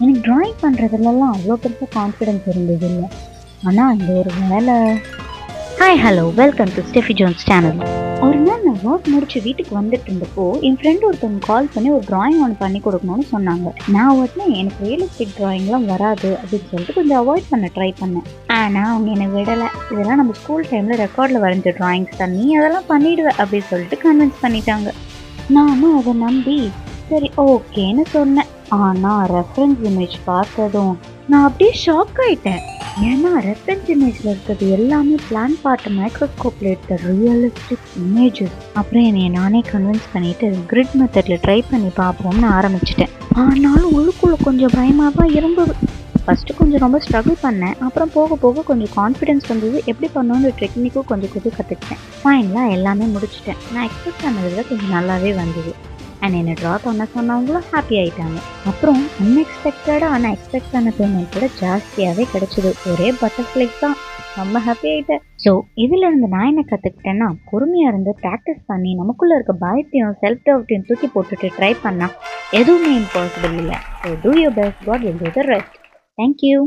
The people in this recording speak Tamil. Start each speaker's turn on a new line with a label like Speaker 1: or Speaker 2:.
Speaker 1: எனக்கு ட்ராயிங் பண்ணுறதுலலாம் அவ்வளோ பெருசாக கான்ஃபிடென்ஸ் இருந்தது இல்லை. ஆனால் இந்த ஒரு வேலை. Hi hello, welcome to Steffi Jones channel. ஒரு நாள் நான் ஒர்க் முடிச்சு வீட்டுக்கு வந்துட்டு இருந்தப்போ என் ஃப்ரெண்டு ஒருத்தவங்க கால் பண்ணி ஒரு ட்ராயிங் ஒன்று பண்ணி கொடுக்கணும்னு சொன்னாங்க. நான் உடனே எனக்கு ரியலிஸ்டிக் ட்ராயிங்லாம் வராது அப்படின்னு சொல்லிட்டு கொஞ்சம் அவாய்ட் பண்ண ட்ரை பண்ணேன். ஆனால் அவங்க என்னை விடலை. இதெல்லாம் நம்ம ஸ்கூல் டைமில் ரெக்கார்டில் வரைஞ்ச ட்ராயிங்ஸ் தான், நீ அதெல்லாம் பண்ணிடுவேன் அப்படின்னு சொல்லிட்டு கன்வின்ஸ் பண்ணிட்டாங்க. நானும் அதை நம்பி சரி ஓகேன்னு சொன்னேன். ஆனால் ரெஃபரன்ஸ் இமேஜ் பார்த்ததும் நான் அப்படியே ஷாக் ஆகிட்டேன். ஏன்னா ரெஃபரன்ஸ் இமேஜில் இருக்கிறது எல்லாமே பிளான் பார்ட் மைக்ரோஸ்கோப்பில் எடுத்த ரியலிஸ்டிக் இமேஜஸ். அப்புறம் என்னை நானே கன்வின்ஸ் பண்ணிவிட்டு கிரிட் மெத்தடில் ட்ரை பண்ணி பார்ப்போம்னு ஆரம்பிச்சிட்டேன். ஆனாலும் உள்ளுக்குள்ளே கொஞ்சம் பயமாக தான் இருந்தது. ஃபஸ்ட்டு கொஞ்சம் ரொம்ப ஸ்ட்ரகிள் பண்ணேன். அப்புறம் போக போக கொஞ்சம் கான்ஃபிடென்ஸ் வந்தது. எப்படி பண்ணணுன்ற டெக்னிக்கும் கொஞ்சம் கற்றுக்கிட்டேன். ஃபைனலாக எல்லாமே முடிச்சிட்டேன். நான் எக்ஸ்பெக்ட் பண்ணதை கொஞ்சம் நல்லாவே வந்தது. அண்ட் என்னை ட்ரா பண்ண சொன்னவங்களும் ஹாப்பி ஆகிட்டாங்க. அப்புறம் அன்எக்ஸ்பெக்டடாக ஆனால் எக்ஸ்பெக்ட் பண்ண பேமெண்ட் கூட ஜாஸ்தியாகவே கிடச்சிது. ஒரே பட்டர்ஃப்ளைஸ் தான். ரொம்ப ஹாப்பி ஆகிட்டேன். ஸோ இதிலிருந்து நான் என்ன கற்றுக்கிட்டேன்னா, பொறுமையாக இருந்து ப்ராக்டிஸ் பண்ணி நமக்குள்ளே இருக்க பயத்தையும் செல்ஃப் டவுட்டையும் தூக்கி போட்டுட்டு ட்ரை பண்ணால் எதுவுமே இம்பாசிபிள் இல்லை. So do your best, God will do the rest. Thank you.